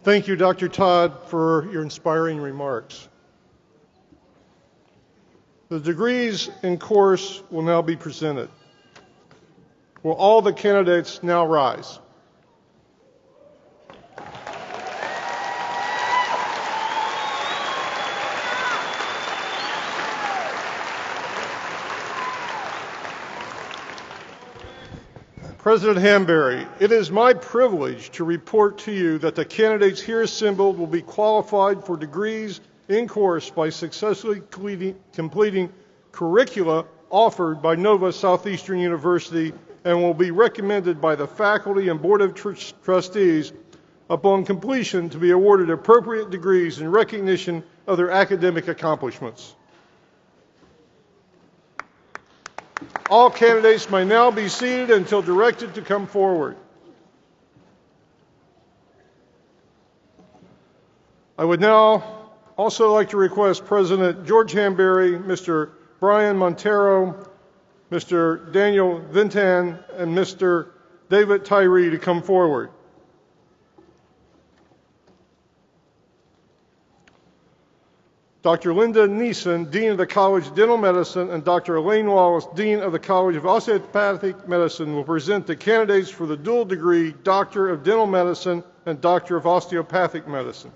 Thank you, Dr. Todd, for your inspiring remarks. The degrees in course will now be presented. Will all the candidates now rise? President Hanbury, it is my privilege to report to you that the candidates here assembled will be qualified for degrees in course by successfully completing curricula offered by Nova Southeastern University and will be recommended by the faculty and board of trustees upon completion to be awarded appropriate degrees in recognition of their academic accomplishments. All candidates may now be seated until directed to come forward. I would now also like to request President George Hanbury, Mr. Brian Montero, Mr. Daniel Vintan, and Mr. David Tyree to come forward. Dr. Linda Neeson, Dean of the College of Dental Medicine, and Dr. Elaine Wallace, Dean of the College of Osteopathic Medicine, will present the candidates for the dual degree Doctor of Dental Medicine and Doctor of Osteopathic Medicine.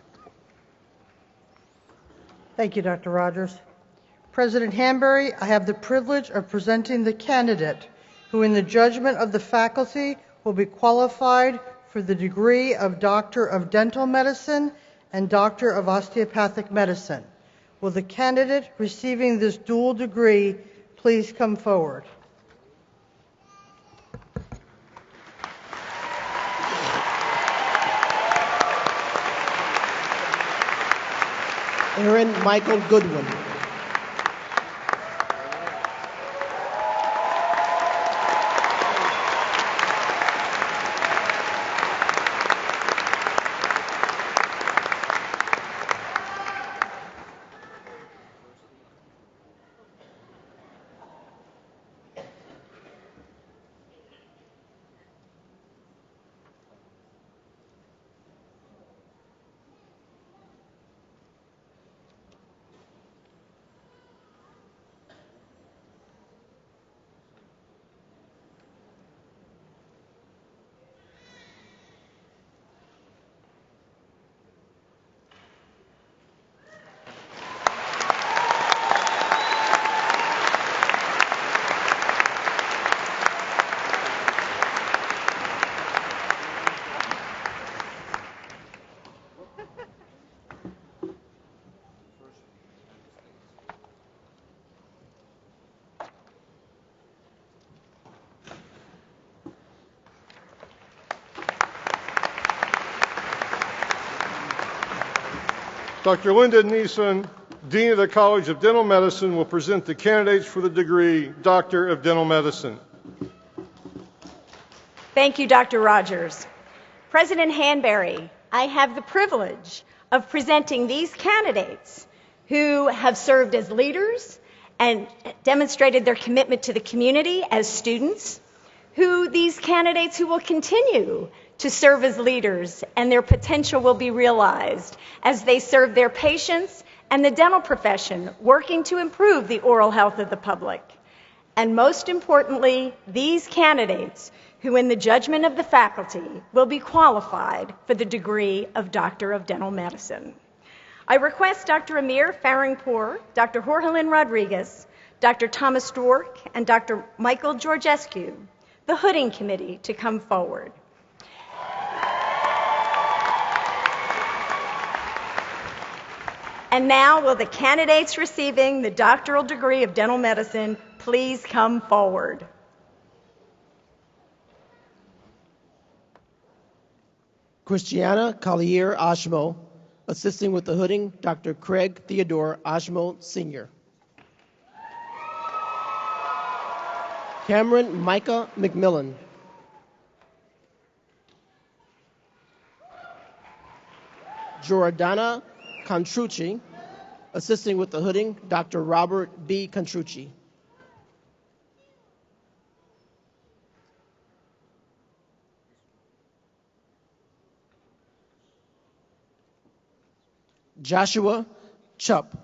Thank you, Dr. Rogers. President Hanbury, I have the privilege of presenting the candidate who, in the judgment of the faculty, will be qualified for the degree of Doctor of Dental Medicine and Doctor of Osteopathic Medicine. Will the candidate receiving this dual degree please come forward? Aaron Michael Goodwin. Dr. Linda Neeson, Dean of the College of Dental Medicine, will present the candidates for the degree Doctor of Dental Medicine. Thank you, Dr. Rogers. President Hanbury, I have the privilege of presenting these candidates who have served as leaders and demonstrated their commitment to the community as students, these candidates who will continue to serve as leaders, and their potential will be realized as they serve their patients and the dental profession, working to improve the oral health of the public. And most importantly, these candidates who, in the judgment of the faculty, will be qualified for the degree of Doctor of Dental Medicine. I request Dr. Amir Faringpour, Dr. Jorgelin Rodriguez, Dr. Thomas Dwork, and Dr. Michael Georgescu, the Hooding Committee, to come forward. And now, will the candidates receiving the doctoral degree of dental medicine please come forward? Christiana Collier Ashmo, assisting with the hooding, Dr. Craig Theodore Ashmo, Sr. Cameron Micah McMillan. Jordana Contrucci, assisting with the hooding, Dr. Robert B. Contrucci. Joshua Chupp.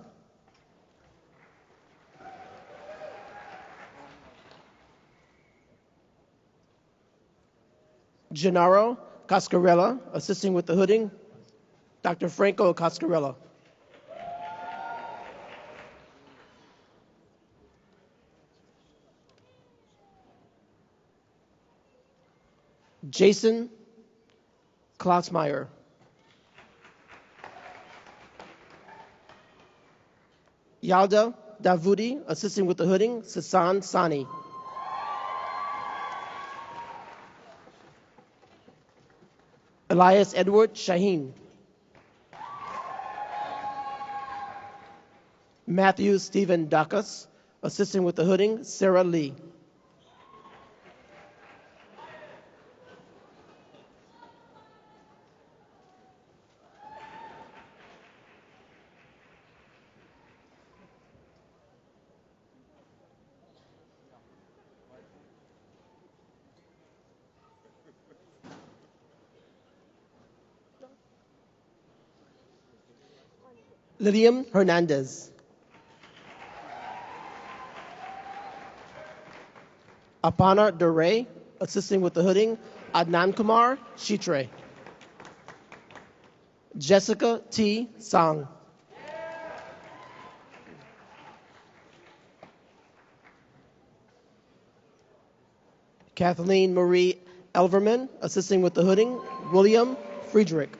Gennaro Cascarella, assisting with the hooding, Dr. Franco Cascarella. Jason Klotzmeyer. Yalda Davudi, assisting with the hooding, Sasan Sani. Elias Edward Shaheen. Matthew Stephen Dacus, assisting with the hooding, Sarah Lee. Lilium Hernandez. Apana Duray, assisting with the hooding, Adnan Kumar Shitre. Jessica T. Sang. Kathleen Marie Elverman, assisting with the hooding, William Friedrich.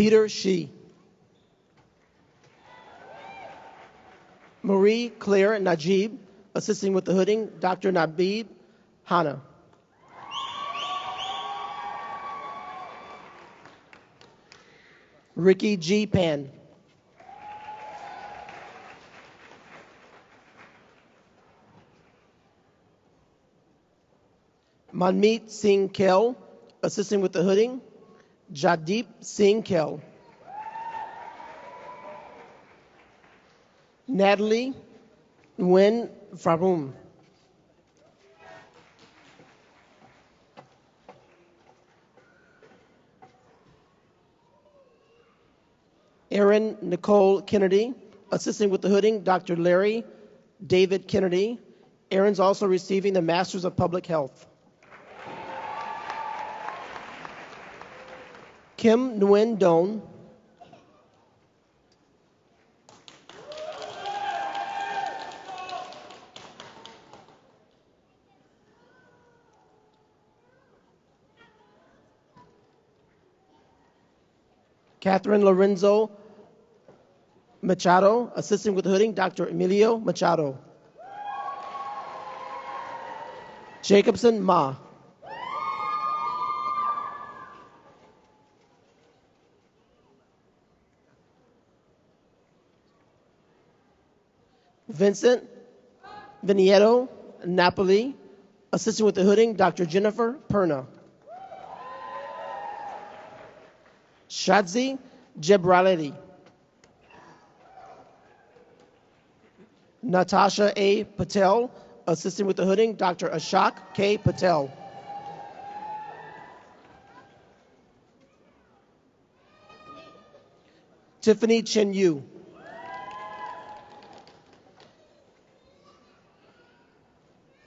Peter Shi. Marie Claire Najib, assisting with the hooding, Dr. Nabib Hana. Ricky G. Pan. Manmeet Singh Kel, assisting with the hooding, Jadeep Singh Kel. Natalie Nguyen Farum. Erin Nicole Kennedy, assisting with the hooding, Dr. Larry David Kennedy. Erin's also receiving the Masters of Public Health. Kim Nguyen Don. Catherine Lorenzo Machado, assisting with the hooding, Dr. Emilio Machado. Jacobson Ma. Vincent Vinieto Napoli, assisting with the hooding, Dr. Jennifer Perna. Shadzi Jebraledi. Natasha A. Patel, assisting with the hooding, Dr. Ashok K. Patel. Tiffany Chen Yu.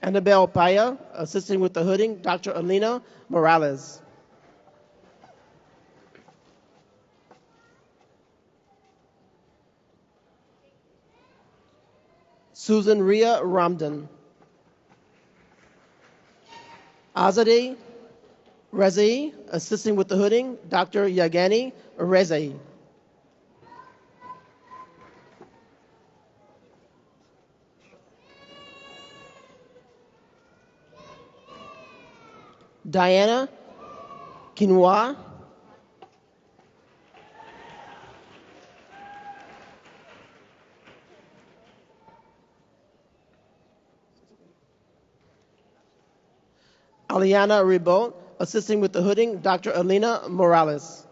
Annabelle Paya, assisting with the hooding, Dr. Alina Morales. Susan Ria Ramdan. Azadeh Rezai, assisting with the hooding, Dr. Yagani Rezai. Diana Quinoa. Aliana Ribot, assisting with the hooding, Dr. Alina Morales.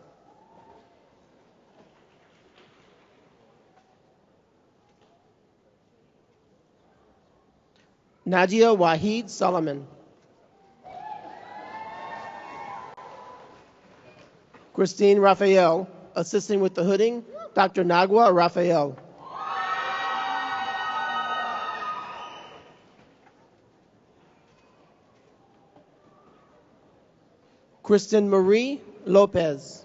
Nadia Wahid Solomon. Christine Raphael, assisting with the hooding, Dr. Nagwa Raphael. Kristen Marie Lopez.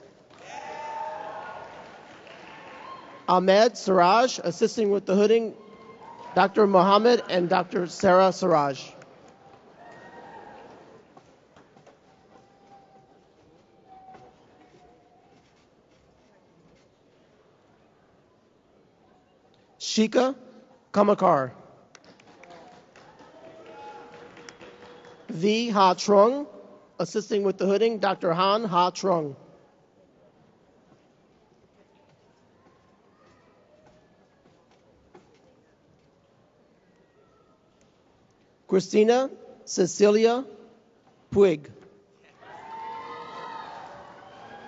Ahmed Siraj, assisting with the hooding, Dr. Mohammed and Dr. Sarah Siraj. Shika Kamakar. V. Ha Trung, assisting with the hooding, Dr. Han Ha Trung. Christina Cecilia Puig.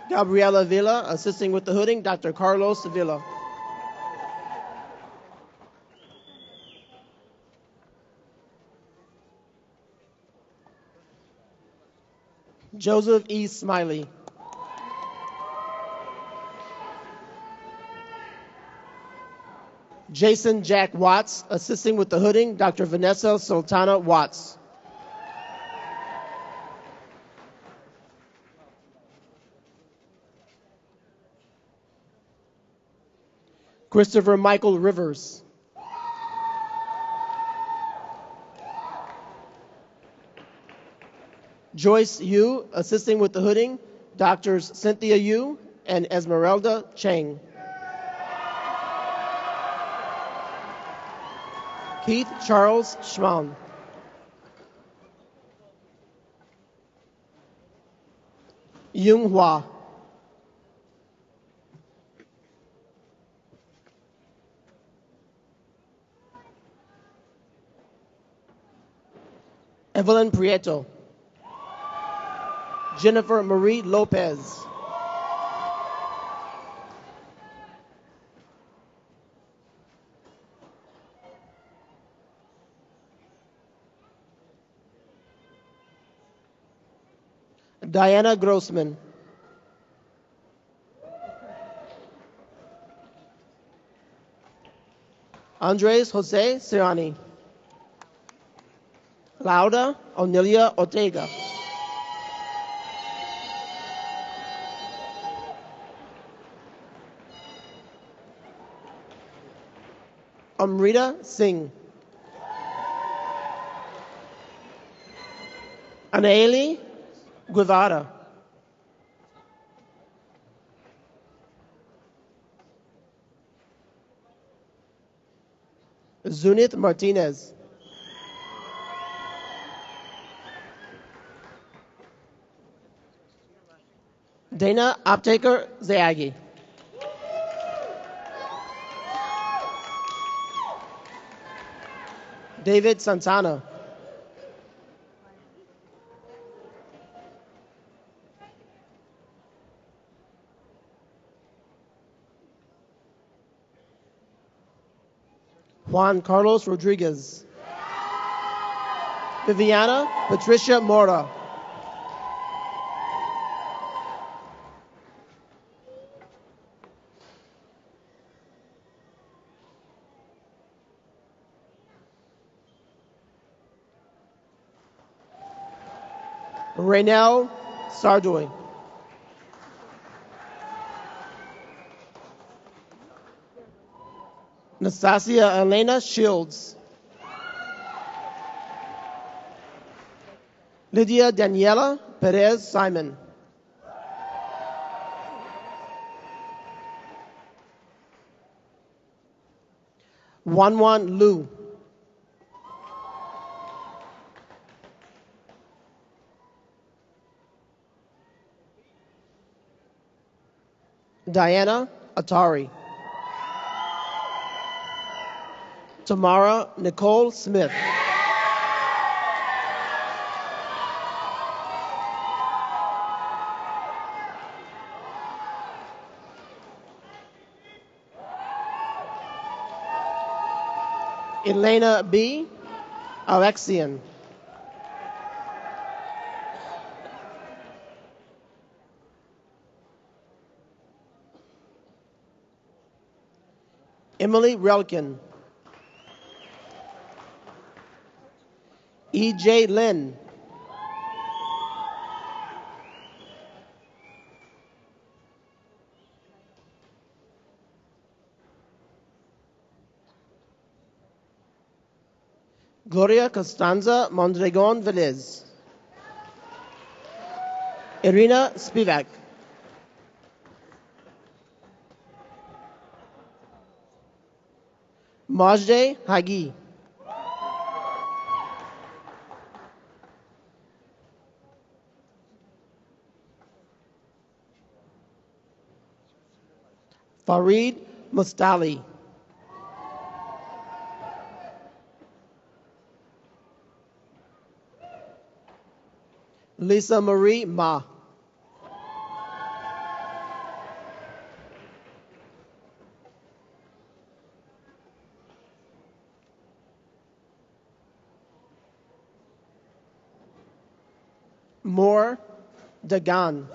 Gabriela Villa, assisting with the hooding, Dr. Carlos Villa. Joseph E. Smiley. Jason Jack Watts, assisting with the hooding, Dr. Vanessa Sultana Watts. Christopher Michael Rivers. Joyce Yu, assisting with the hooding, Doctors Cynthia Yu and Esmeralda Chang. Keith Charles Schmalm. Yung Hua. Evelyn Prieto. Jennifer Marie Lopez. Diana Grossman. Andres Jose Serrani. Lauda Onelia Ortega. Amrita Singh. Anaeli Guevara. Zunith Martinez. Dana Aptaker Zayagi. David Santana. Juan Carlos Rodriguez. Viviana Patricia Mora. Raynell Sardoy. Nastasia Elena Shields. Lydia Daniela Perez Simon. Wanwan Lu. Diana Atari. Tamara Nicole Smith. Elena B. Alexian. Emily Relkin. E.J. Lynn. Gloria Costanza Mondragon Velez. Irina Spivak. Majde Hagi. Farid Mustali. Lisa Marie Ma. Moore Dagan.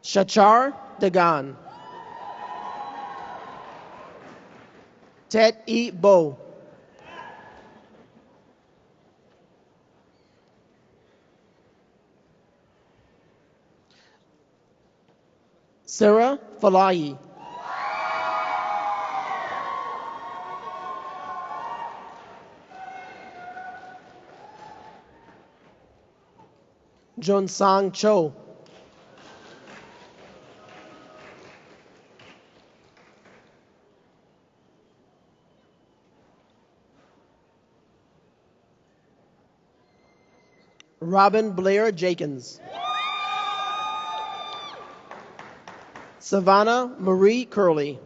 Shachar Dagan. Ted E. Bo. Sarah Falahi. Jonsang Cho. Robin Blair Jenkins. Savannah Marie Curley.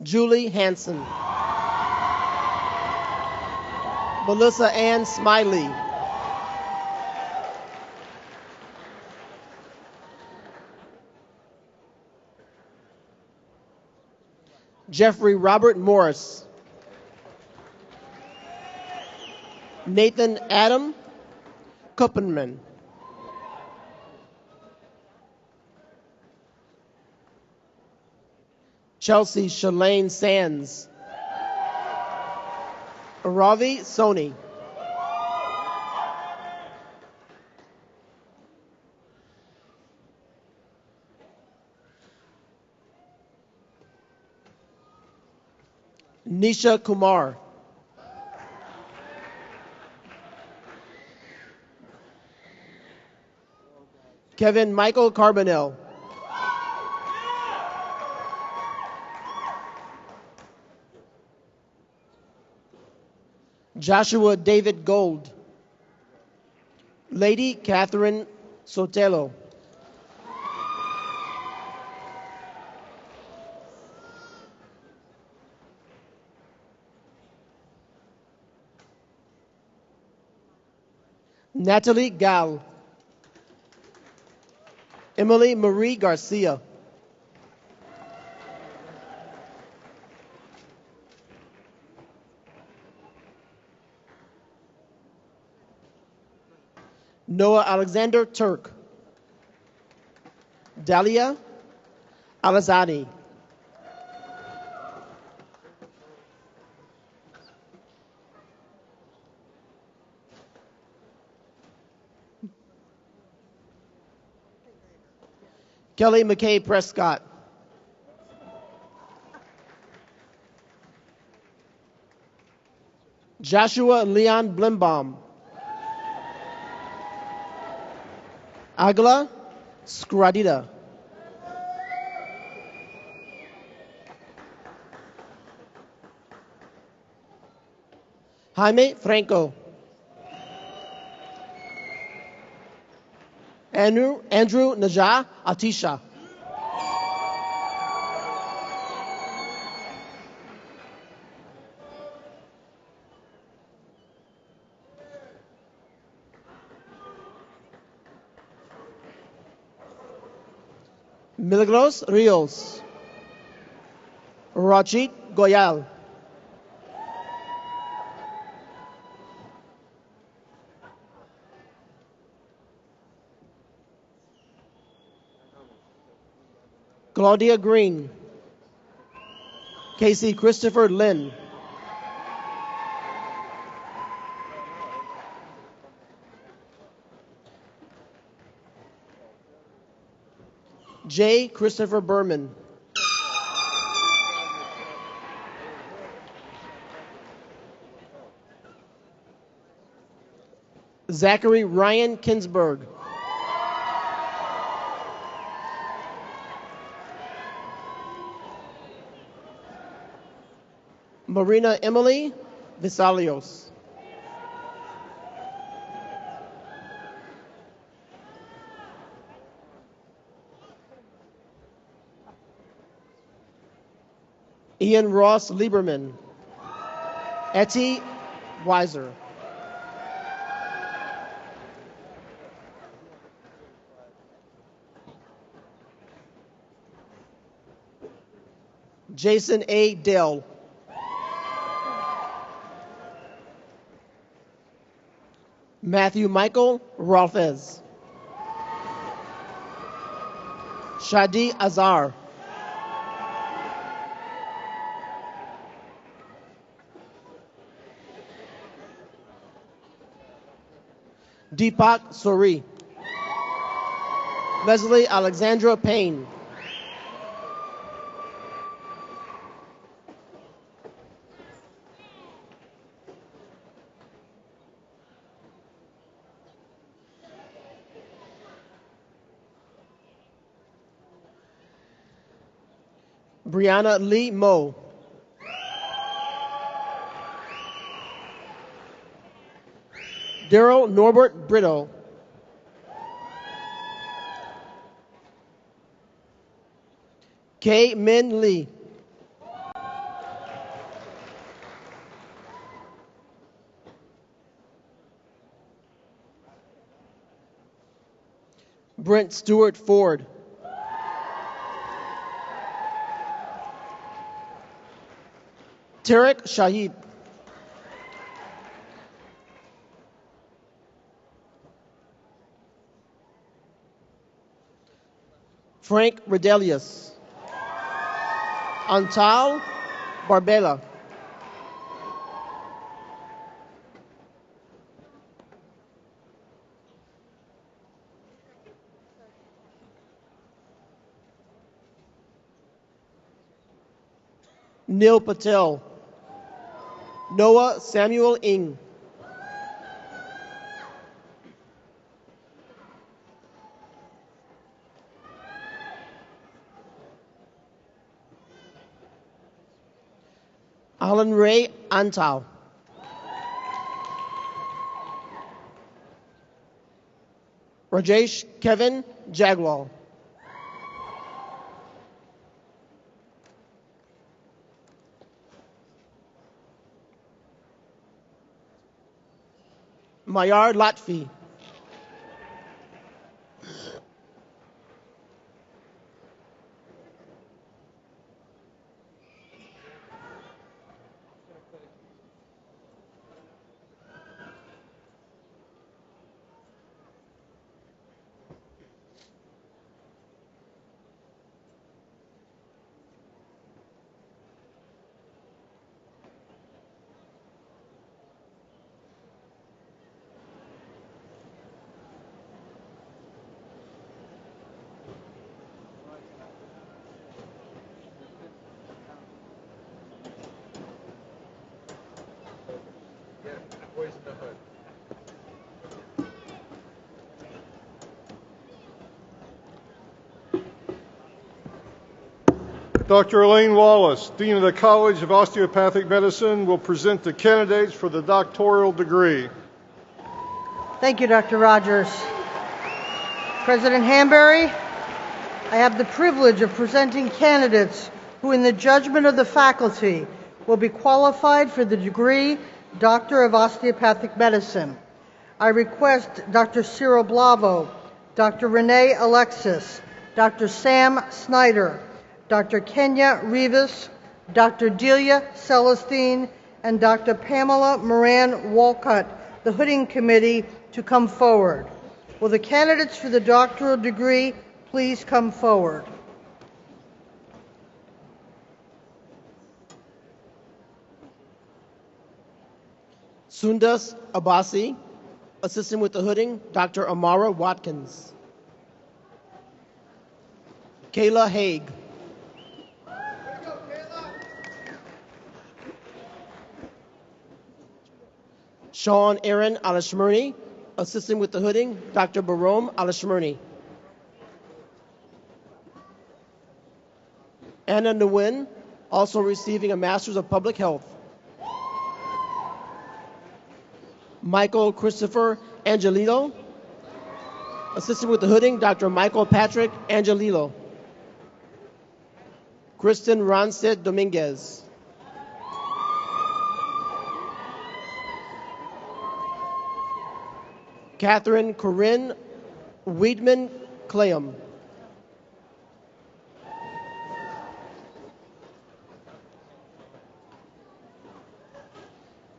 Julie Hanson. Melissa Ann Smiley. Jeffrey Robert Morris. Nathan Adam Kuppenman. Chelsea Shalane Sands. Ravi Soni. Nisha Kumar. Kevin Michael Carbonell. Joshua David Gold. Lady Catherine Sotelo. Natalie Gal. Emily Marie Garcia. Noah Alexander Turk. Dalia Alazani. Kelly McKay Prescott. Joshua Leon Blimbaum. Agla Skradida. Jaime Franco. Andrew Najah Atisha. Milagros Rios. Rachid Goyal. Claudia Green. Casey Christopher Lynn. J. Christopher Berman. Zachary Ryan Kinsberg. Marina Emily Visalios. Ian Ross Lieberman. Etty Weiser. Jason A. Dell. Matthew Michael Rolfez. Shadi Azar. Deepak Sori. Leslie Alexandra Payne. Brianna Lee Moe. Daryl Norbert Brito. Kay Min Lee. Brent Stewart Ford. Tarek Shahid. Frank Redelius. Antal Barbella. Neil Patel. Noah Samuel Ng. Alan Ray Antal. Rajesh Kevin Jagwal. Mayar Latfi. Dr. Elaine Wallace, Dean of the College of Osteopathic Medicine, will present the candidates for the doctoral degree. Thank you, Dr. Rogers. President Hanbury, I have the privilege of presenting candidates who, in the judgment of the faculty, will be qualified for the degree Doctor of Osteopathic Medicine. I request Dr. Cyril Blavo, Dr. Renee Alexis, Dr. Sam Snyder, Dr. Kenya Rivas, Dr. Delia Celestine, and Dr. Pamela Moran Walcott, the Hooding Committee, to come forward. Will the candidates for the doctoral degree please come forward? Sundas Abasi, assistant with the hooding, Dr. Amara Watkins. Kayla Haig. Sean Aaron Alashmurni, assistant with the hooding, Dr. Barome Alashmurni. Anna Nguyen, also receiving a Master's of Public Health. Michael Christopher Angelillo, assistant with the hooding, Dr. Michael Patrick Angelillo. Kristen Ronstedt Dominguez. Catherine Corinne Weidman Clayum.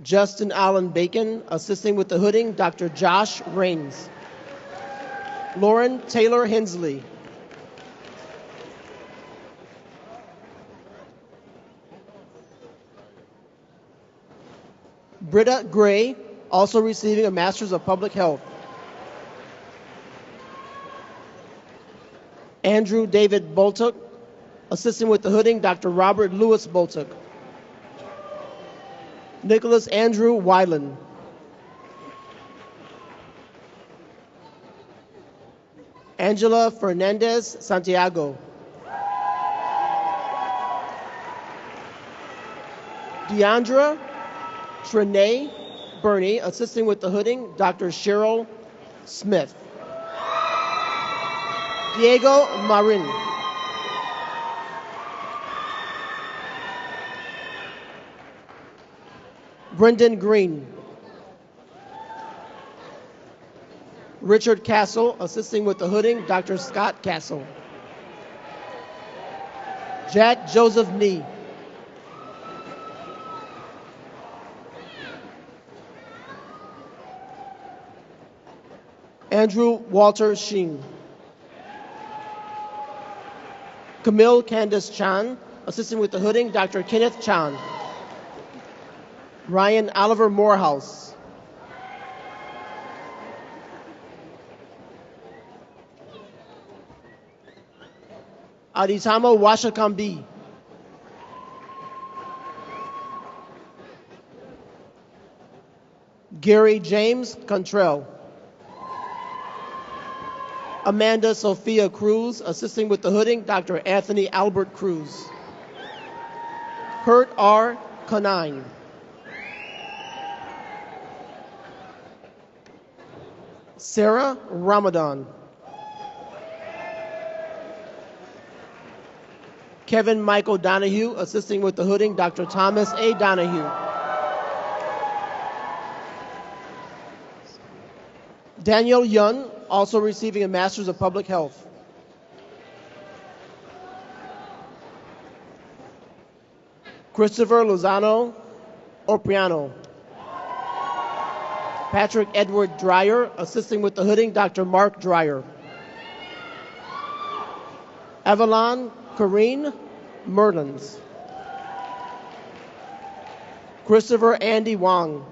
Justin Allen Bacon, assisting with the hooding, Dr. Josh Rains. Lauren Taylor Hensley. Britta Gray, also receiving a Master's of Public Health. Andrew David Boltuck, assisting with the hooding, Dr. Robert Lewis Boltuck. Nicholas Andrew Weiland. Angela Fernandez Santiago. Deandra Trinae Burney, assisting with the hooding, Dr. Cheryl Smith. Diego Marin. Brendan Green. Richard Castle, assisting with the hooding, Dr. Scott Castle. Jack Joseph Nee. Andrew Walter Sheen. Camille Candace Chan, assisting with the hooding, Dr. Kenneth Chan. Ryan Oliver Morehouse. Aditama Washakambi. Gary James Contrell. Amanda Sophia Cruz, assisting with the hooding, Dr. Anthony Albert Cruz. Kurt R. Canine. Sarah Ramadan. Kevin Michael Donahue, assisting with the hooding, Dr. Thomas A. Donahue. Daniel Yun, also receiving a Master's of Public Health. Christopher Lozano Opriano. Patrick Edward Dreyer, assisting with the hooding, Dr. Mark Dreyer. Avalon Corrine Mertens. Christopher Andy Wong.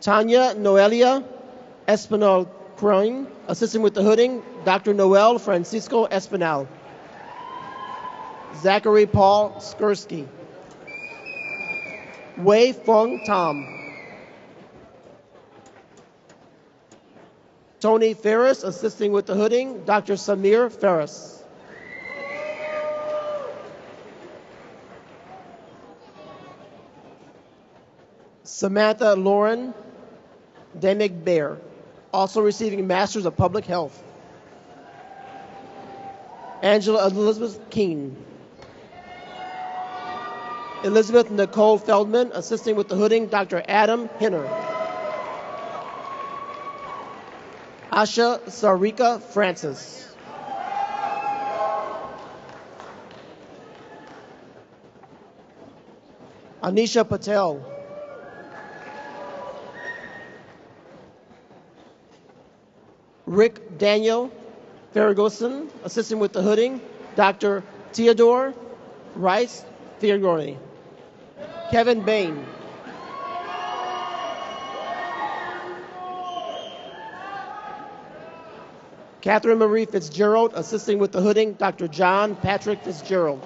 Tanya Noelia Espinal Crane, assisting with the hooding, Dr. Noel Francisco Espinal. Zachary Paul Skursky. Wei Feng Tom. Tony Ferris, assisting with the hooding, Dr. Samir Ferris. Samantha Lauren Demig Bear, also receiving Masters of Public Health. Angela Elizabeth Keene. Elizabeth Nicole Feldman, assisting with the hooding, Dr. Adam Hinner. Asha Sarika Francis. Anisha Patel. Rick Daniel Ferguson, assisting with the hooding, Dr. Theodore Rice Fioroni. Kevin Bain. Catherine Marie Fitzgerald, assisting with the hooding, Dr. John Patrick Fitzgerald.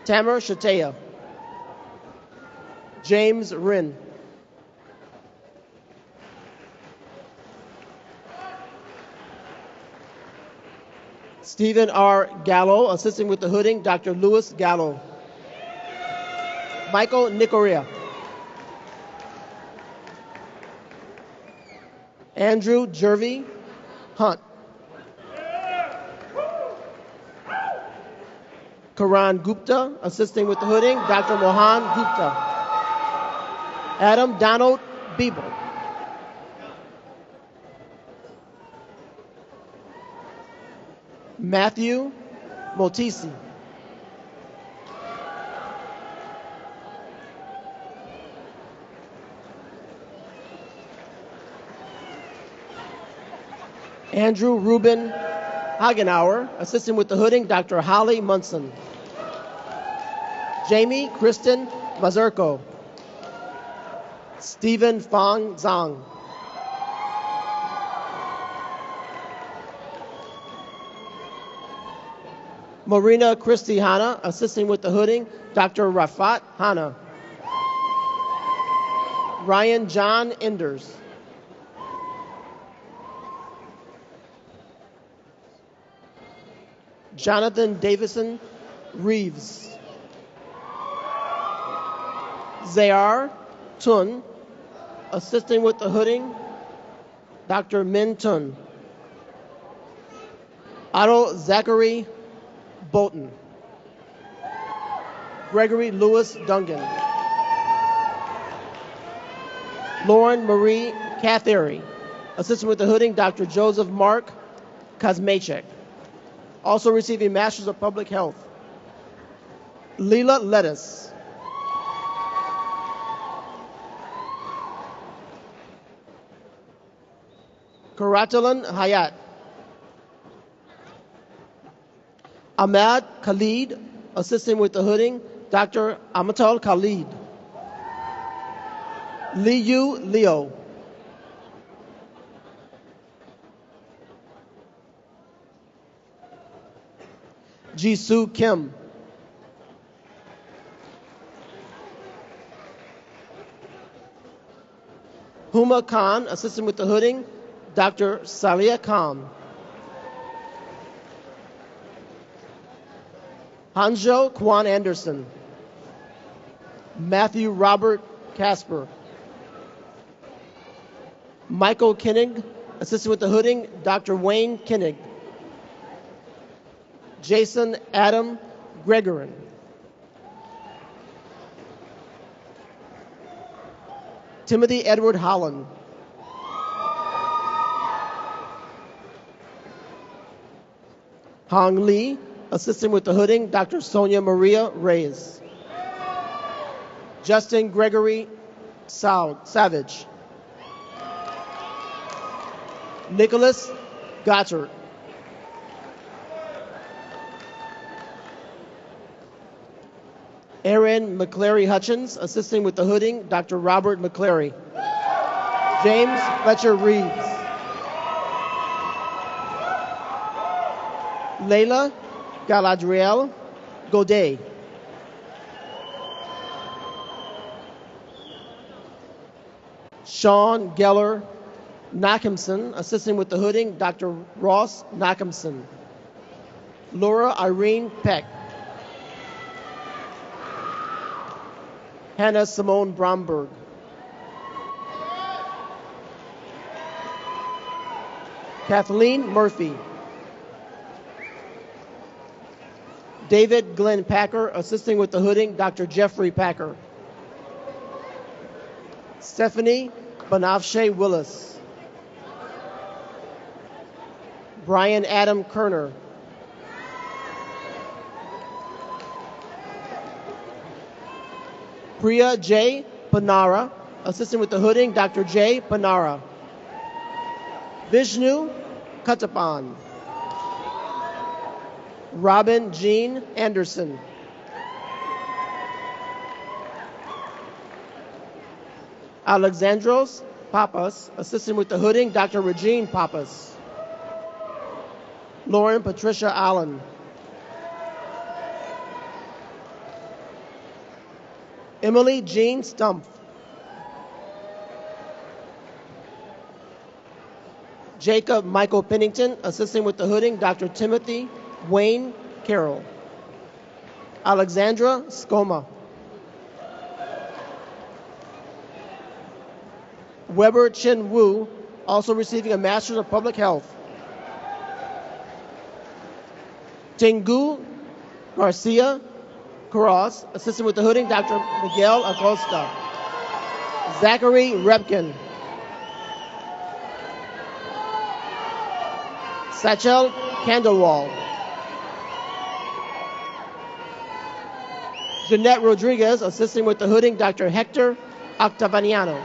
Tamara Shatea. James Wren. Stephen R. Gallo, assisting with the hooding, Dr. Louis Gallo. Michael Nicoria. Andrew Jervy Hunt. Karan Gupta, assisting with the hooding, Dr. Mohan Gupta. Adam Donald Biebel. Matthew Motisi. Andrew Ruben Hagenauer, assisting with the hooding, Dr. Holly Munson. Jamie Kristen Mazurko. Stephen Fong Zhang. Marina Christie Hanna, assisting with the hooding, Dr. Rafat Hanna. Ryan John Enders. Jonathan Davison Reeves. Zayar Tun, assisting with the hooding, Dr. Min Tun. Otto Zachary Bolton. Gregory Lewis Dungan. Lauren Marie Cathary, assisting with the hooding, Dr. Joseph Mark Kosmachek. Also receiving Masters of Public Health, Leela Lettuce. Karatalan Hayat. Ahmad Khalid, assisting with the hooding, Dr. Amatal Khalid. Liu Leo. Jisoo Kim. Huma Khan, assisting with the hooding, Dr. Salia Khan. Hanjo Kwan Anderson. Matthew Robert Casper. Michael Kinnig, assisting with the hooding, Dr. Wayne Kinnig. Jason Adam Gregorin. Timothy Edward Holland. Hong Lee, assisting with the hooding, Dr. Sonia Maria Reyes. Justin Gregory Savage. Nicholas Gottert. Aaron McClary Hutchins, assisting with the hooding, Dr. Robert McClary. James Fletcher Reeves. Layla Galadriel Godet. Sean Geller Nackimson, assisting with the hooding, Dr. Ross Nackimson. Laura Irene Peck. Hannah Simone Bromberg. Kathleen Murphy. David Glenn Packer, assisting with the hooding, Dr. Jeffrey Packer. Stephanie Banafshe Willis. Brian Adam Kerner. Priya J. Panara, assistant with the hooding, Dr. J. Panara. Vishnu Katapan. Robin Jean Anderson. Alexandros Papas, assistant with the hooding, Dr. Regine Papas. Lauren Patricia Allen. Emily Jean Stumpf. Jacob Michael Pennington, assisting with the hooding, Dr. Timothy Wayne Carroll. Alexandra Skoma. Weber Chin Wu, also receiving a Master's of Public Health. Tengu Garcia Cross, assistant with the hooding, Dr. Miguel Acosta. Zachary Repkin. Satchel Candelwall. Jeanette Rodriguez, assisting with the hooding, Dr. Hector Octaviano.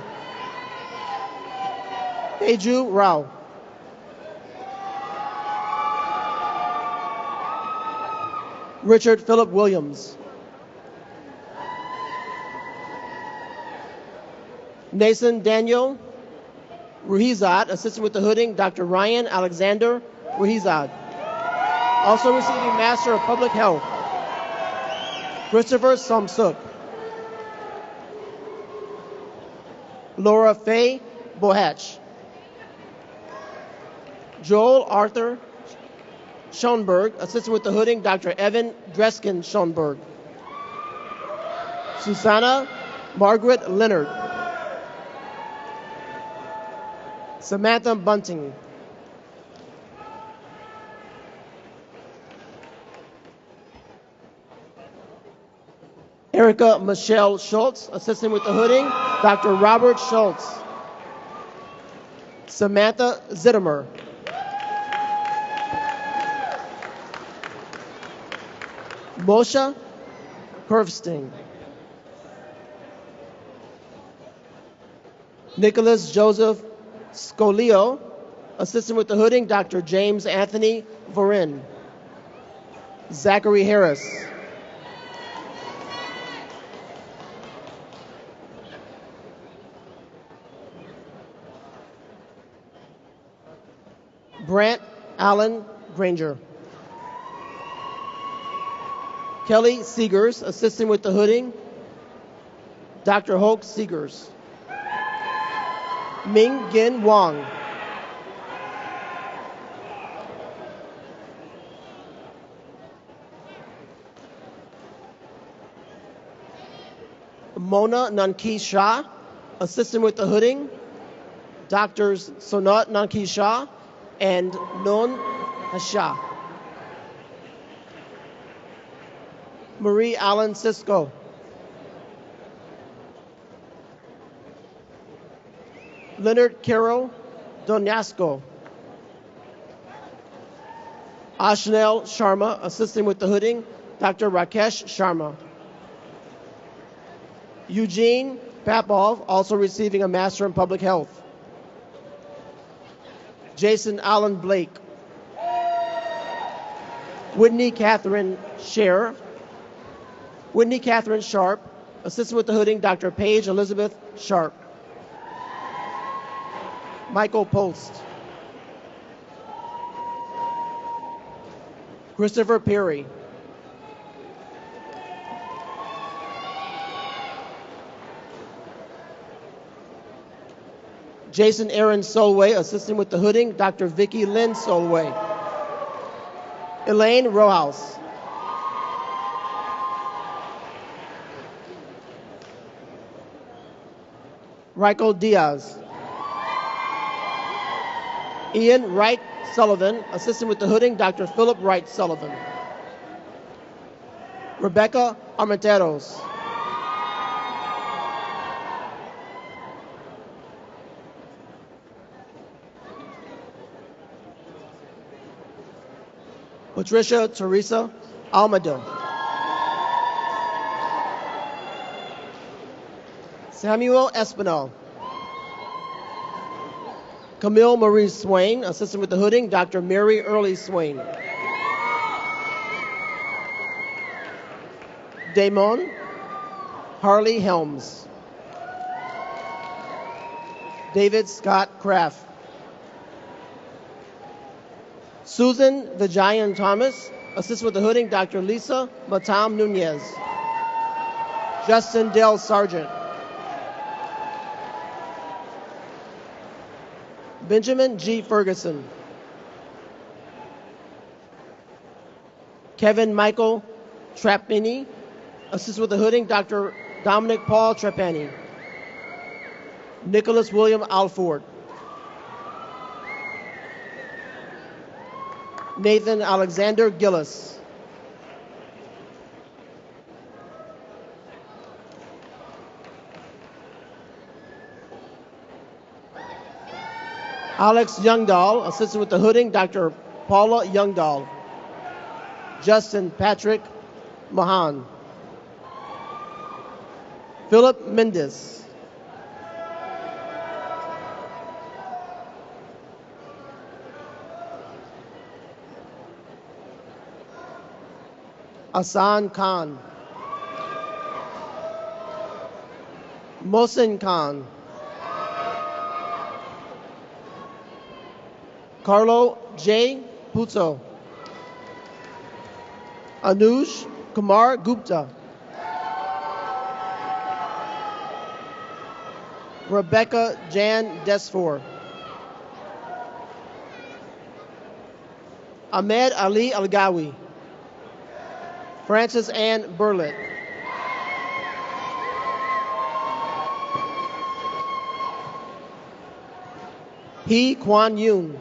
Teju Rao. Richard Philip Williams. Nason Daniel Ruhizad, assistant with the hooding, Dr. Ryan Alexander Ruhizad. Also receiving Master of Public Health, Christopher Somsuk. Laura Faye Bohatch. Joel Arthur Schoenberg, assistant with the hooding, Dr. Evan Dreskin Schoenberg. Susanna Margaret Leonard. Samantha Bunting. Erica Michelle Schultz, assistant with the hooding, Dr. Robert Schultz. Samantha Zittimer. Moshe Kurfsting. Nicholas Joseph Scolio, assistant with the hooding, Dr. James Anthony Vorin. Zachary Harris. Brant Allen Granger. Kelly Seegers, assistant with the hooding, Dr. Hoke Seegers. Ming Gin Wang. Mona Nanki Shah, assistant with the hooding, Doctors Sonat Nanki Shah and Non Shah. Marie Allen Cisco. Leonard Carroll Donasco. Ashnel Sharma, assisting with the hooding, Dr. Rakesh Sharma. Eugene Papov, also receiving a Master in Public Health. Jason Allen Blake. Whitney Catherine Scher. Whitney Catherine Sharp, assistant with the hooding, Dr. Paige Elizabeth Sharp. Michael Post. Christopher Perry. Jason Aaron Solway, assistant with the hooding, Dr. Vicki Lynn Solway. Elaine Rojas. Michael Diaz. Ian Wright Sullivan, assistant with the hooding, Dr. Philip Wright Sullivan. Rebecca Armenteros. Patricia Teresa Almeida. Samuel Espinal. Camille Marie Swain, assistant with the hooding, Dr. Mary Early Swain. Damon Harley Helms. David Scott Kraft. Susan Vijayan Thomas, assistant with the hooding, Dr. Lisa Matam Nunez. Justin Dale Sargent. Benjamin G. Ferguson. Kevin Michael Trapani, assistant with the hooding, Dr. Dominic Paul Trapani. Nicholas William Alford. Nathan Alexander Gillis. Alex Youngdahl, assistant with the hooding, Dr. Paula Youngdahl. Justin Patrick Mahan. Philip Mendes. Asan Khan. Mohsin Khan. Carlo J. Puzo. Anuj Kumar Gupta. Rebecca Jan Desfor. Ahmed Ali Algawi. Frances Ann Burlett. He Kwan Yoon.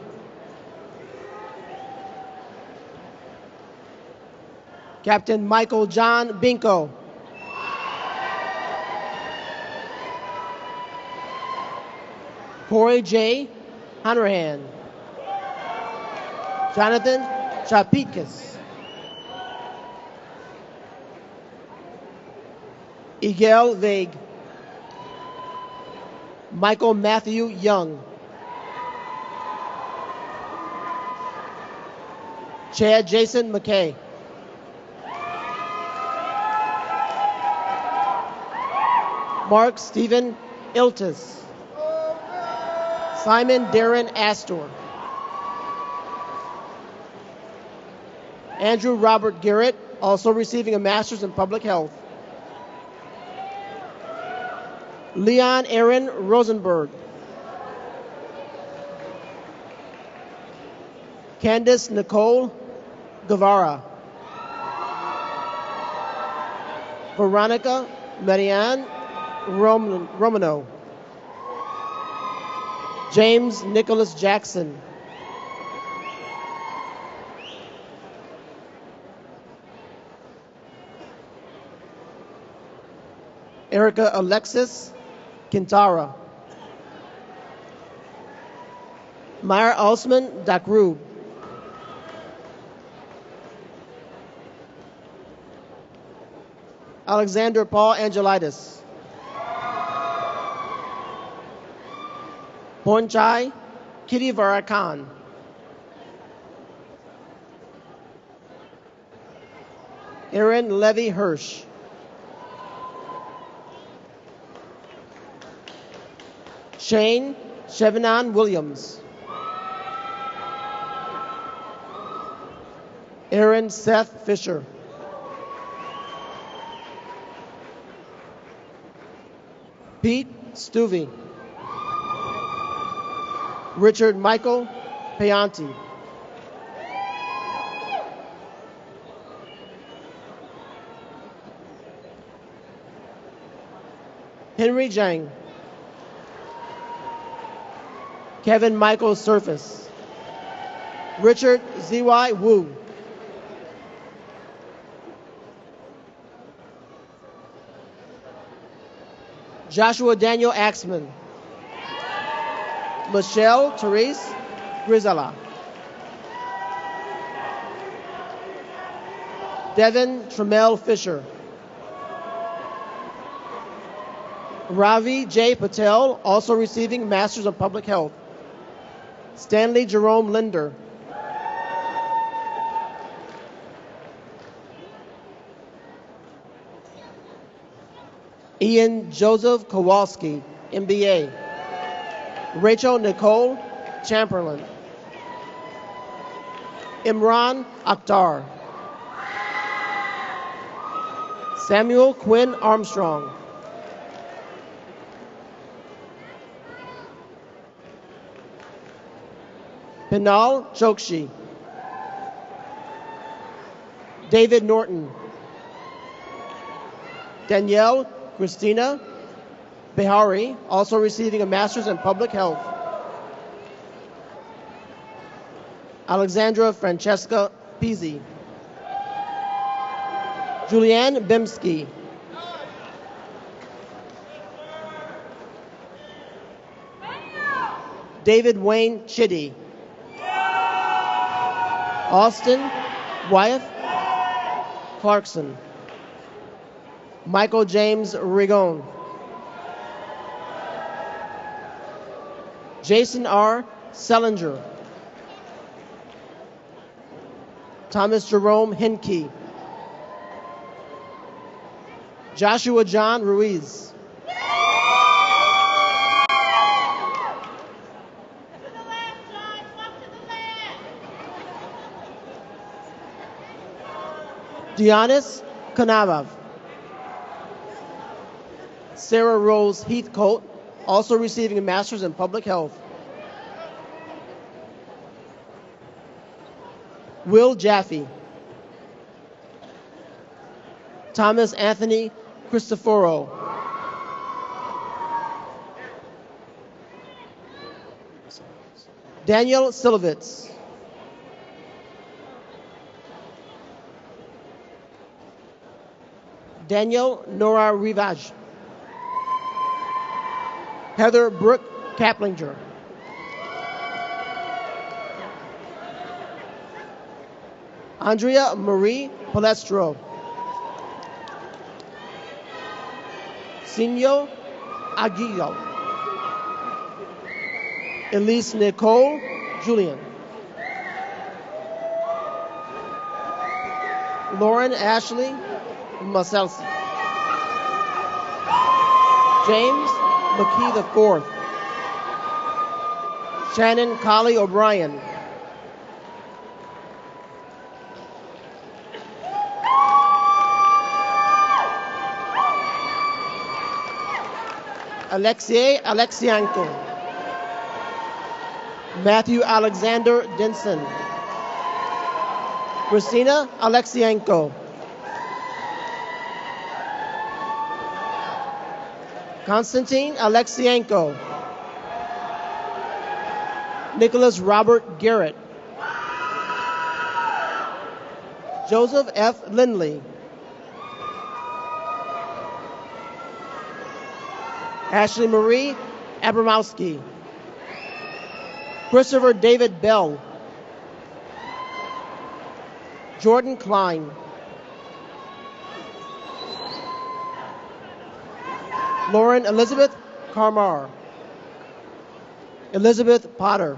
Captain Michael John Binko. Corey J. Hanrahan. Jonathan Chapikas. Igel Vague. Michael Matthew Young. Chad Jason McKay. Mark Stephen Iltis. Simon Darren Astor. Andrew Robert Garrett, also receiving a master's in public health. Leon Aaron Rosenberg. Candace Nicole Guevara. Veronica Marianne Romano. James Nicholas Jackson. Erica Alexis Quintara. Meyer Osman Dakru. Alexander Paul Angelitis. Ponchai Kirivarakan. Aaron Levy Hirsch. Shane Chevenon Williams. Aaron Seth Fisher. Pete Stuvey. Richard Michael Payanti. Henry Zhang. Kevin Michael Surface. Richard Z.Y. Wu. Joshua Daniel Axman. Michelle Therese Grisella. Devin Trammell Fisher. Ravi J. Patel, also receiving Masters of Public Health. Stanley Jerome Linder. Ian Joseph Kowalski, MBA. Rachel Nicole Chamberlain. Imran Akhtar. Samuel Quinn Armstrong. Pinal Chokshi. David Norton. Danielle Christina Behari, also receiving a Master's in Public Health. Alexandra Francesca Pizzi. Julianne Bimsky. David Wayne Chitty. Austin Wyeth Clarkson. Michael James Rigon. Jason R. Sellinger. Thomas Jerome Hinke. Joshua John Ruiz. Giannis Kanavav. Sarah Rose Heathcote, also receiving a Master's in Public Health. Will Jaffe. Thomas Anthony Cristoforo. Daniel Silovitz. Daniel Nora Rivaj. Heather Brooke Kaplinger. Andrea Marie Palestro. Sinyo Aguillo. Elise Nicole Julian. Lauren Ashley Maselsi. James McKee IV. Shannon Colley O'Brien. Alexei Alexienko. Matthew Alexander Denson. Christina Alexienko. Konstantin Alexienko. Nicholas Robert Garrett. Joseph F. Lindley. Ashley Marie Abramowski. Christopher David Bell. Jordan Klein. Lauren Elizabeth Carmar. Elizabeth Potter.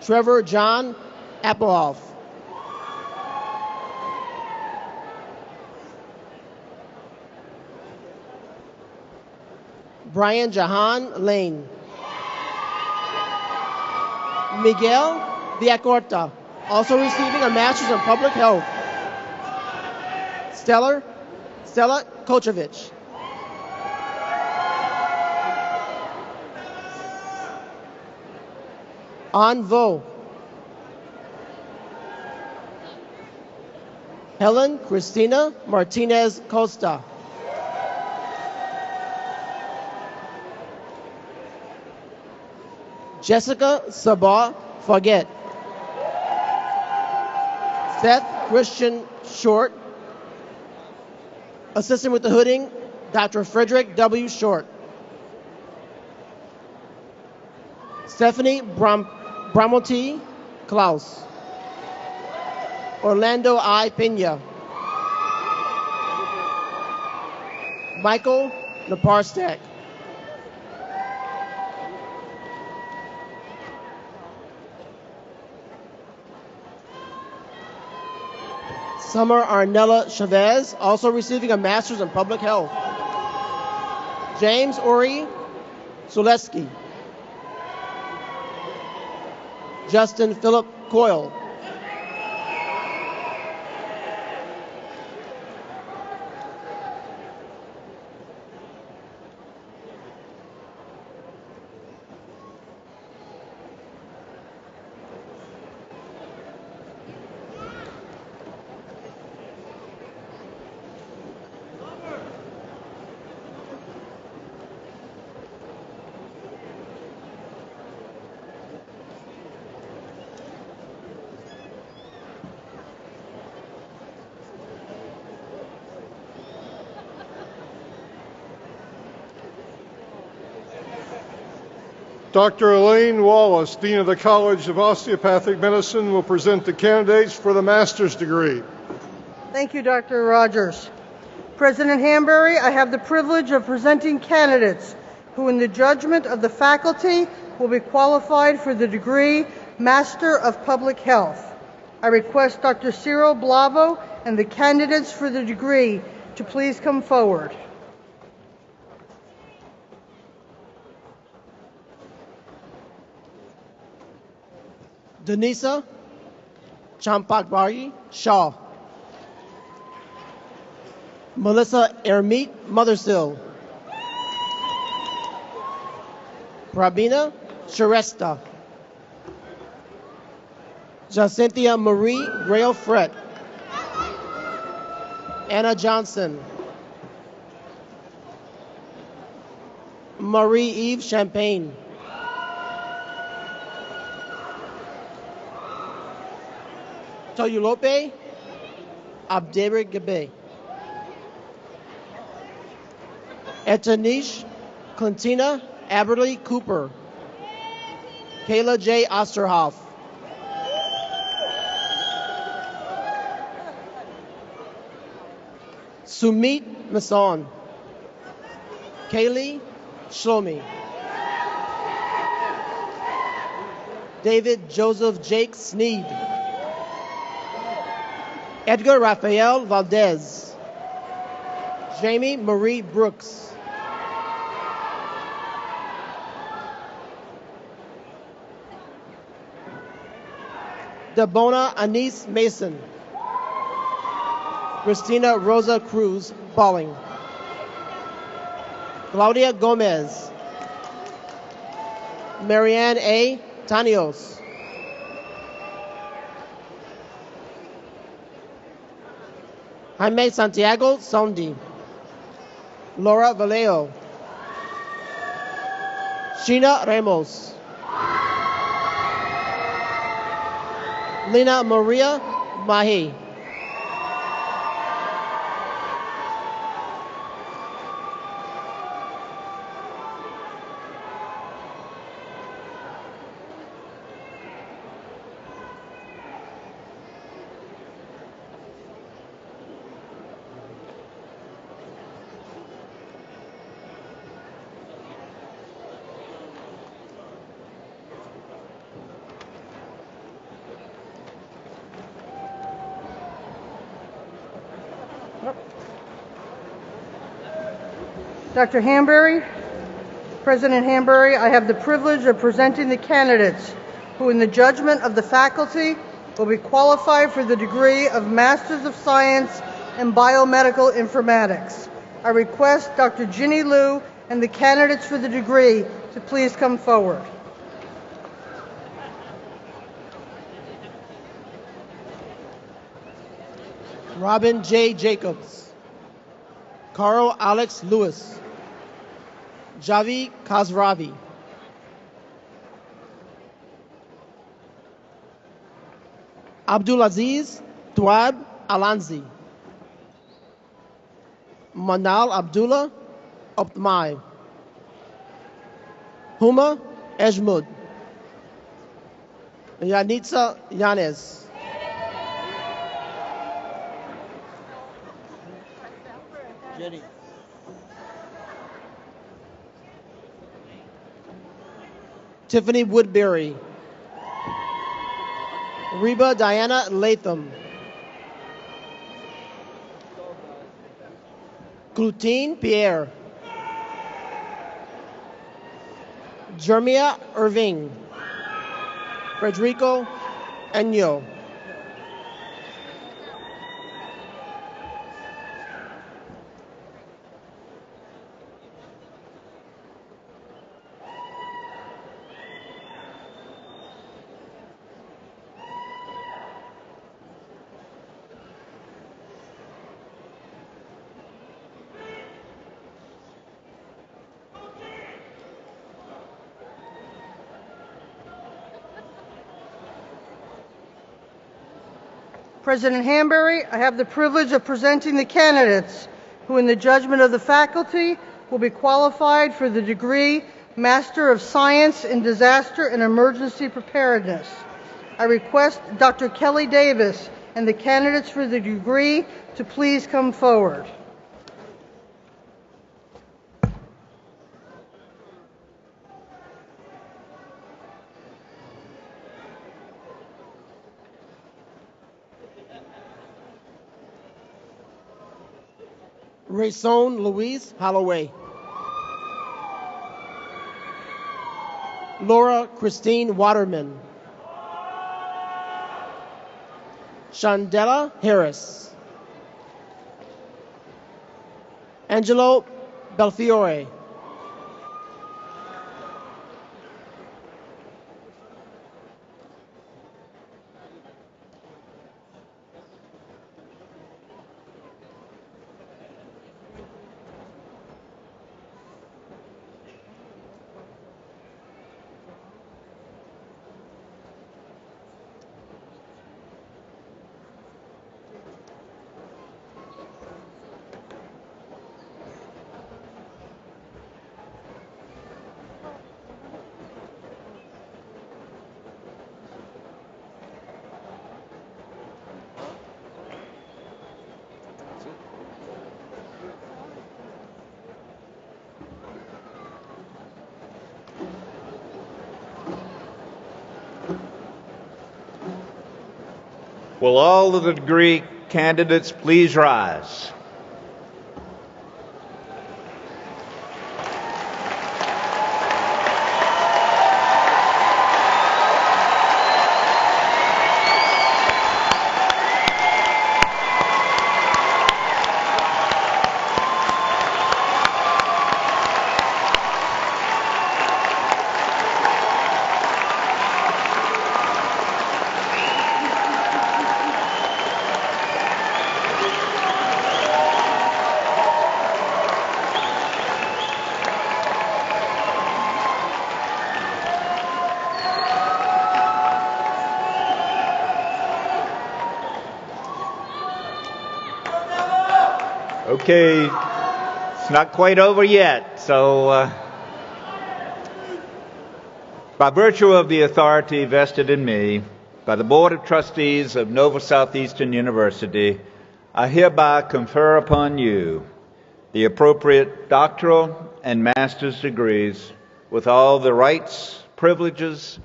Trevor John Applehoff. Brian Jahan Lane. Miguel Villacorta, also receiving a Master's in Public Health. Stella Kochevich. An Vo. Helen Christina Martinez Costa. Jessica Sabah Faget. Seth Christian Short. Assistant with the hooding, Dr. Frederick W. Short. Stephanie Bramoti Klaus. Orlando I. Pena. Michael Naparstak. Summer Arnella Chavez, also receiving a Master's in Public Health. James Ori Suleski. Justin Philip Coyle. Dr. Elaine Wallace, Dean of the College of Osteopathic Medicine, will present the candidates for the master's degree. Thank you, Dr. Rogers. President Hanbury, I have the privilege of presenting candidates who, in the judgment of the faculty, will be qualified for the degree Master of Public Health. I request Dr. Cyril Blavo and the candidates for the degree to please come forward. Denisa Champakbari Shaw. Melissa Ermit Mothersill. Prabina Shrestha. Jacinthia Marie Grail Fret. Anna Johnson. Marie Eve Champagne. Toyulope Abderi Gabe. Etanish Clintina Aberley Cooper. Kayla J. Osterhoff. Sumit Mason. Kaylee Shlomi. David Joseph Jake Sneed. Edgar Rafael Valdez. Jamie Marie Brooks. Debona Anise Mason. Christina Rosa Cruz Balling. Claudia Gomez. Marianne A. Tanios. Jaime Santiago Sondi. Laura Vallejo. Sheena Ramos. Lina Maria Mahi. Dr. Hanbury, President Hanbury, I have the privilege of presenting the candidates who, in the judgment of the faculty, will be qualified for the degree of Masters of Science in Biomedical Informatics. I request Dr. Ginny Liu and the candidates for the degree to please come forward. Robin J. Jacobs. Carl Alex Lewis. Javi Kazravi. Abdulaziz Tuab Alanzi. Manal Abdullah Optmai. Huma Ejmud. Yanitza Yanez. Tiffany Woodbury. Reba Diana Latham. Cloutine Pierre. Jermia Irving. Frederico Enyo. President Hambury, I have the privilege of presenting the candidates who, in the judgment of the faculty, will be qualified for the degree Master of Science in Disaster and Emergency Preparedness. I request Dr. Kelly Davis and the candidates for the degree to please come forward. Rayson Louise Holloway. Laura Christine Waterman. Shandella Harris. Angelo Belfiore. Will all of the degree candidates please rise? Okay, it's not quite over yet. So, by virtue of the authority vested in me by the Board of Trustees of Nova Southeastern University, I hereby confer upon you the appropriate doctoral and master's degrees with all the rights, privileges,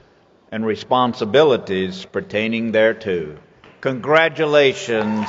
and responsibilities pertaining thereto. Congratulations.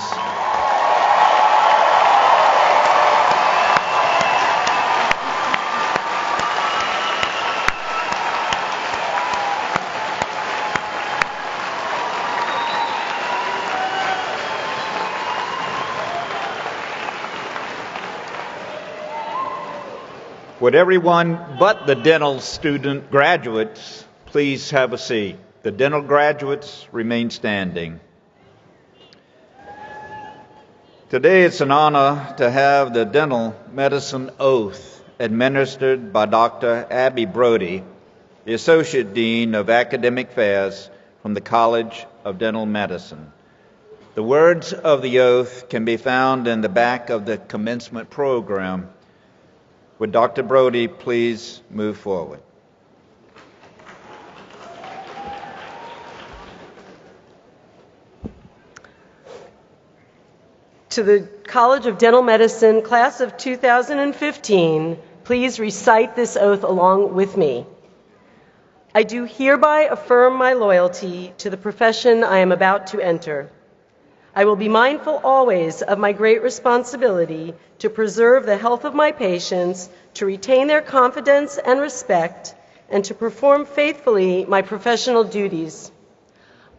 Would everyone but the dental student graduates please have a seat? The dental graduates remain standing. Today it's an honor to have the dental medicine oath administered by Dr. Abby Brody, the Associate Dean of Academic Affairs from the College of Dental Medicine. The words of the oath can be found in the back of the commencement program. Would Dr. Brody please move forward? To the College of Dental Medicine, class of 2015, please recite this oath along with me. I do hereby affirm my loyalty to the profession I am about to enter. I will be mindful always of my great responsibility to preserve the health of my patients, to retain their confidence and respect, and to perform faithfully my professional duties.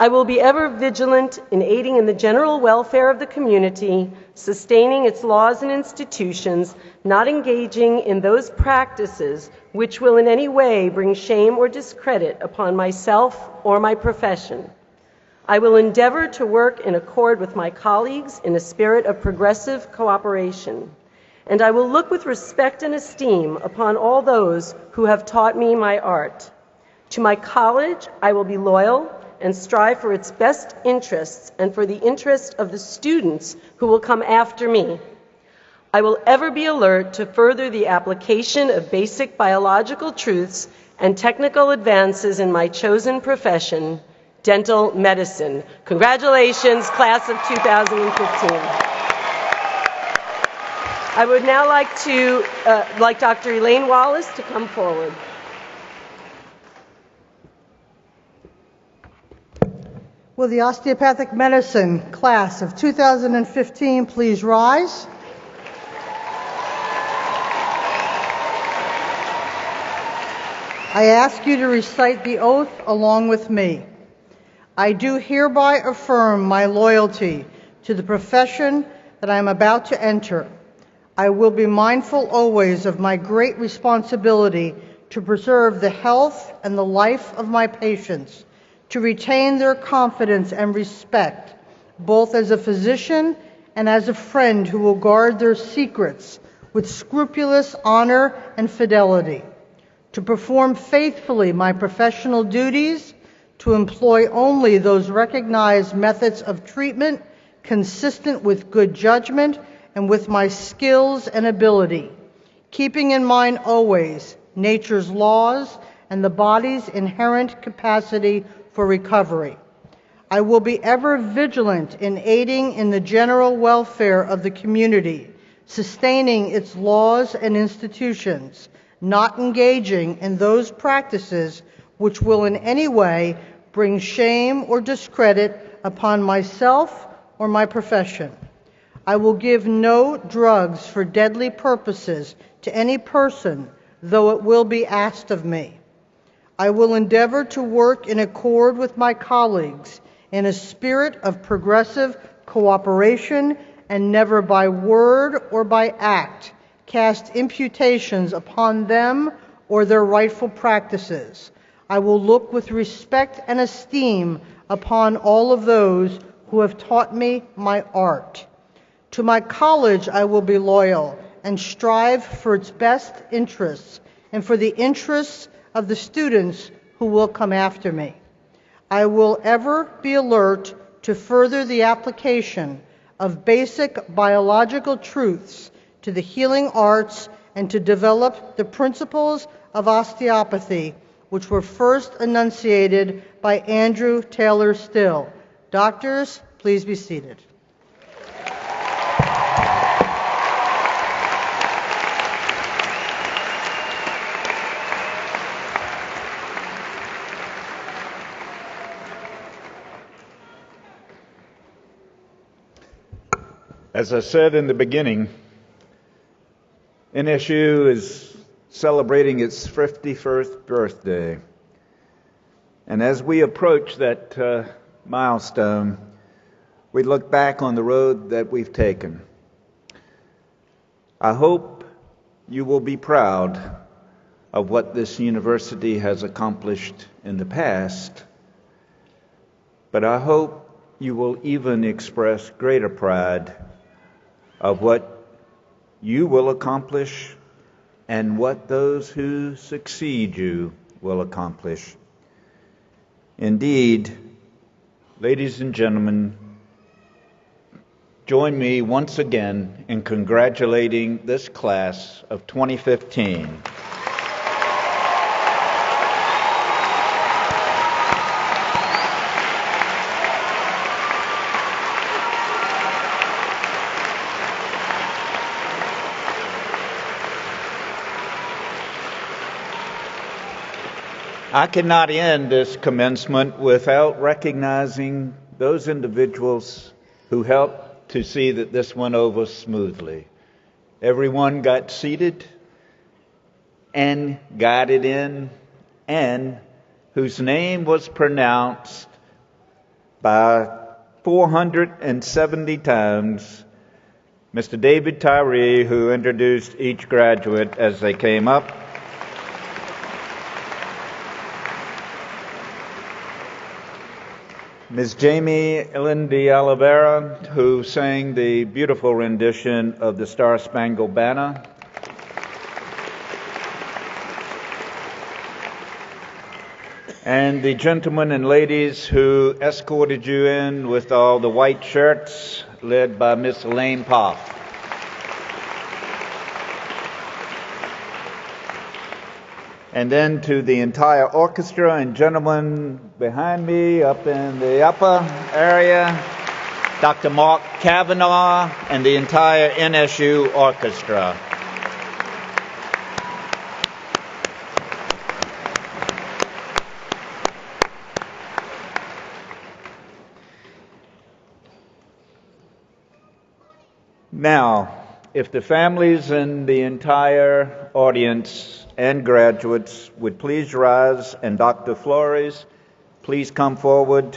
I will be ever vigilant in aiding in the general welfare of the community, sustaining its laws and institutions, not engaging in those practices which will in any way bring shame or discredit upon myself or my profession. I will endeavor to work in accord with my colleagues in a spirit of progressive cooperation, and I will look with respect and esteem upon all those who have taught me my art. To my college, I will be loyal and strive for its best interests and for the interest of the students who will come after me. I will ever be alert to further the application of basic biological truths and technical advances in my chosen profession, dental medicine. Congratulations, class of 2015. I would now like Dr. Elaine Wallace to come forward. Will the Osteopathic Medicine class of 2015 please rise? I ask you to recite the oath along with me. I do hereby affirm my loyalty to the profession that I am about to enter. I will be mindful always of my great responsibility to preserve the health and the life of my patients, to retain their confidence and respect, both as a physician and as a friend who will guard their secrets with scrupulous honor and fidelity, to perform faithfully my professional duties, to employ only those recognized methods of treatment consistent with good judgment and with my skills and ability, keeping in mind always nature's laws and the body's inherent capacity for recovery. I will be ever vigilant in aiding in the general welfare of the community, sustaining its laws and institutions, not engaging in those practices which will in any way bring shame or discredit upon myself or my profession. I will give no drugs for deadly purposes to any person, though it will be asked of me. I will endeavor to work in accord with my colleagues in a spirit of progressive cooperation and never by word or by act cast imputations upon them or their rightful practices. I will look with respect and esteem upon all of those who have taught me my art. To my college I will be loyal and strive for its best interests and for the interests of the students who will come after me. I will ever be alert to further the application of basic biological truths to the healing arts and to develop the principles of osteopathy, which were first enunciated by Andrew Taylor Still. Doctors, please be seated. As I said in the beginning, NSU is celebrating its 51st birthday. And as we approach that milestone, we look back on the road that we've taken. I hope you will be proud of what this university has accomplished in the past, but I hope you will even express greater pride of what you will accomplish and what those who succeed you will accomplish. Indeed, ladies and gentlemen, join me once again in congratulating this class of 2015. I cannot end this commencement without recognizing those individuals who helped to see that this went over smoothly. Everyone got seated and guided in, and whose name was pronounced by 470 times. Mr. David Tyree, who introduced each graduate as they came up. Ms. Jamie Lindy Oliveira, who sang the beautiful rendition of the Star-Spangled Banner. And the gentlemen and ladies who escorted you in with all the white shirts, led by Miss Elaine Poff. And then to the entire orchestra and gentlemen behind me up in the upper area, Dr. Mark Kavanaugh and the entire NSU orchestra. Now, if the families and the entire audience and graduates would please rise, and Dr. Flores, please come forward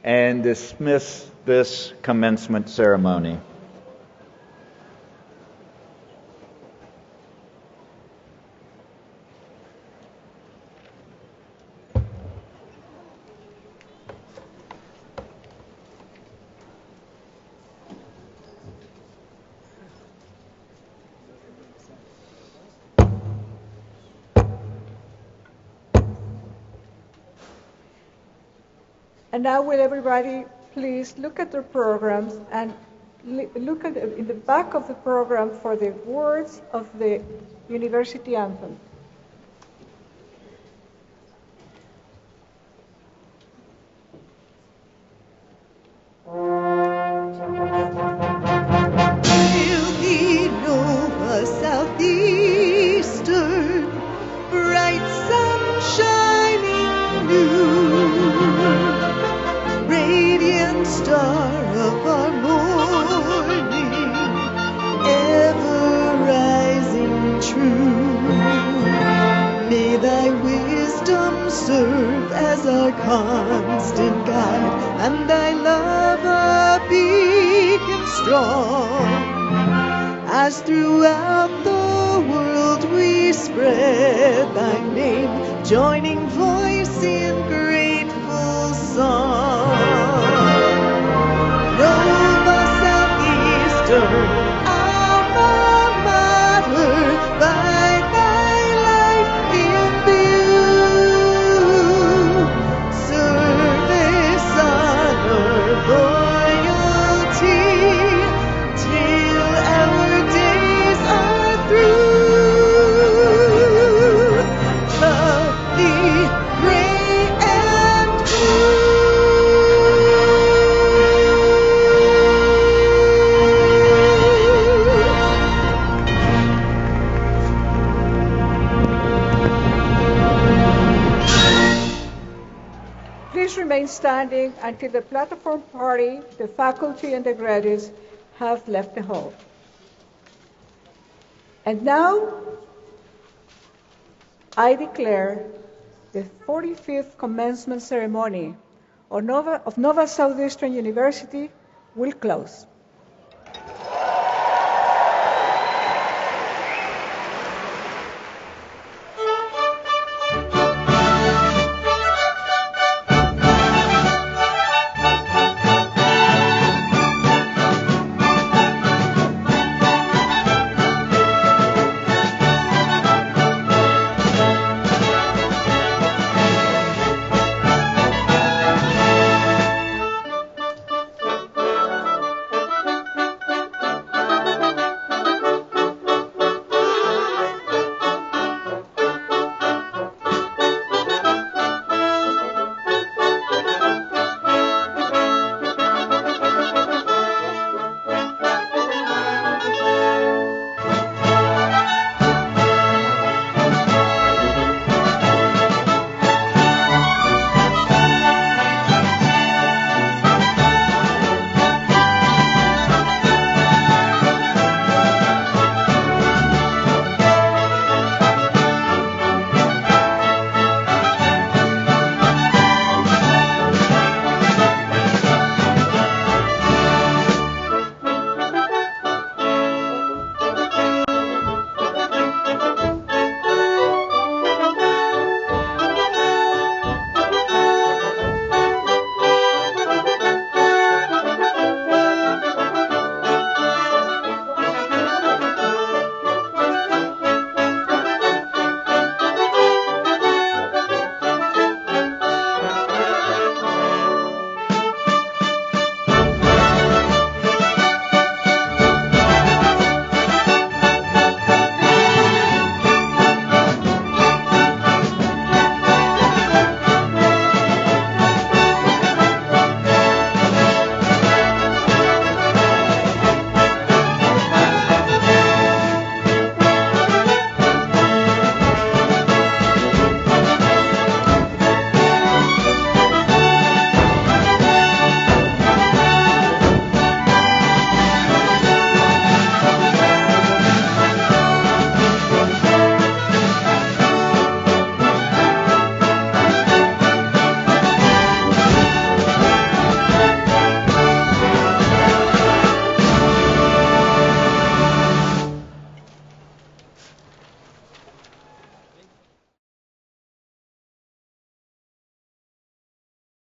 and dismiss this commencement ceremony. And now will everybody please look at their programs and look at in the back of the program for the words of the university anthem. Hail thee, Nova Southeastern, bright sun shining new, radiant star of our morning, ever rising true. May thy wisdom serve as our constant guide, and thy love a beacon strong, as throughout the world we spread thy name, joining voice in grateful song. Nova Southeastern, alma mater, by thy life imbued, service, honor, loyalty, till our days are through. Love thee, gray and Please remain standing until the platform party, the faculty, and the graduates have left the hall. And now, I declare the 45th commencement ceremony of Nova Southeastern University will close.